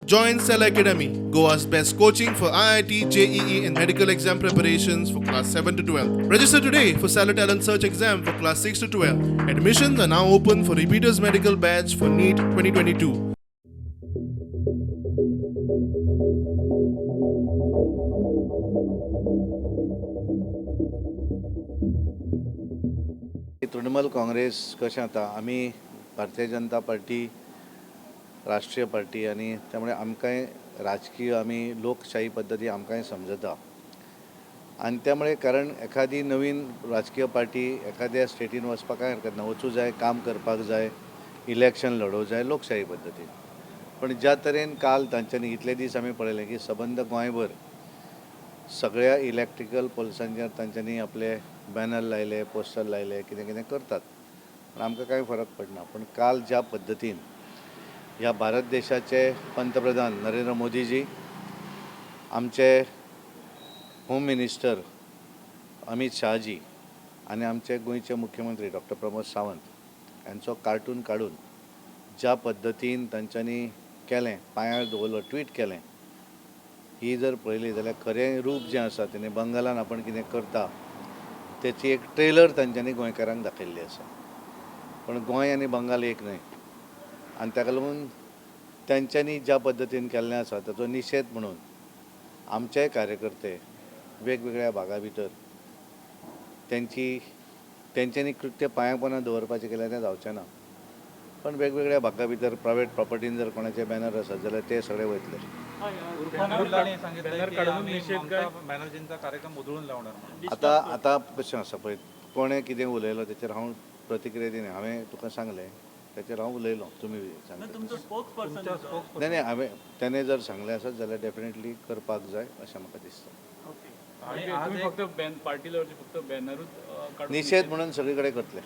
Join Cell Academy, Goa's best coaching for IIT, JEE, and medical exam preparations for class 7 to 12. Register today for Cell Talent Search exam for class 6 to 12. Admissions are now open for repeaters medical batch for NEET 2022. Trinamool Congress कशें आता आमी Bharatiya Janata party राष्ट्रीय party आणि त्यामुळे आमकांय राजकीय आमी लोकशाही पद्धती आमकांय समजता आणि त्यामुळे कारण एखादी नवीन राजकीय पार्टी एखाद्या स्टेटीन वचपाक कांय हरकत ना, वचूं जाय, काम करपाक जाय, इलेक्शन लडोवं जाय लोकशाही पद्धतीन. पण ज्या तरेन काल तांच्यांनी इतले दीस आमी पळयलें की सबंद गोंयभर सगळ्या इलेक्ट्रिकल पोल्सांचेर तांच्यांनी आपले बॅनर लायले, पोस्टर लायले, कितें कितें करतात, पण आमकां कांय फरक पडना. पण काल ज्या पद्दतीन ह्या भारत देशाचे पंतप्रधान नरेंद्र मोदीजी, आमचे होम मिनिस्टर अमित शाहजी आणि आमचे गोंयचे मुख्यमंत्री डॉक्टर प्रमोद सावंत यांचो कार्टून काडून ज्या पद्दतीन तांच्यांनी केलें, पांयार दवरलो, ट्वीट केलें, ही जर पळयली जाल्यार खरें रूप जें आसा तेणें बंगालान आपण कितें करता तेची एक ट्रेलर तांच्यांनी गोंयकारांक दाखयल्ली आसा. पण गोंय आनी बंगाल एक न्हय आनी ताका लागून तांच्यांनी ज्या पद्दतीन केल्लें आसा ताचो निशेध म्हणून आमचेय कार्यकर्ते वेगवेगळ्या भागा भितर तेंच्यांनी कृत्य पांया पोंदा दवरपाचें केलें तें जावचें ना. पण वेगवेगळ्या भागा भितर प्रायवेट प्रॉपर्टीन जर कोणाचे बॅनर आसत जाल्यार ते सगळे वयतले. आता कशें आसा पळय, कोणें कितें उलयलो तेचेर हांव प्रतिक्रिया दिना. हांवें तुका सांगलें तेचेर हांव उलयलो, तुमी सांगता. नाही हांवें तेणें जर सांगलें आसत जाल्यार डेफिनेटली करपाक जाय अशें म्हाका दिसता. निशेध म्हणून सगळे कडेन करतले.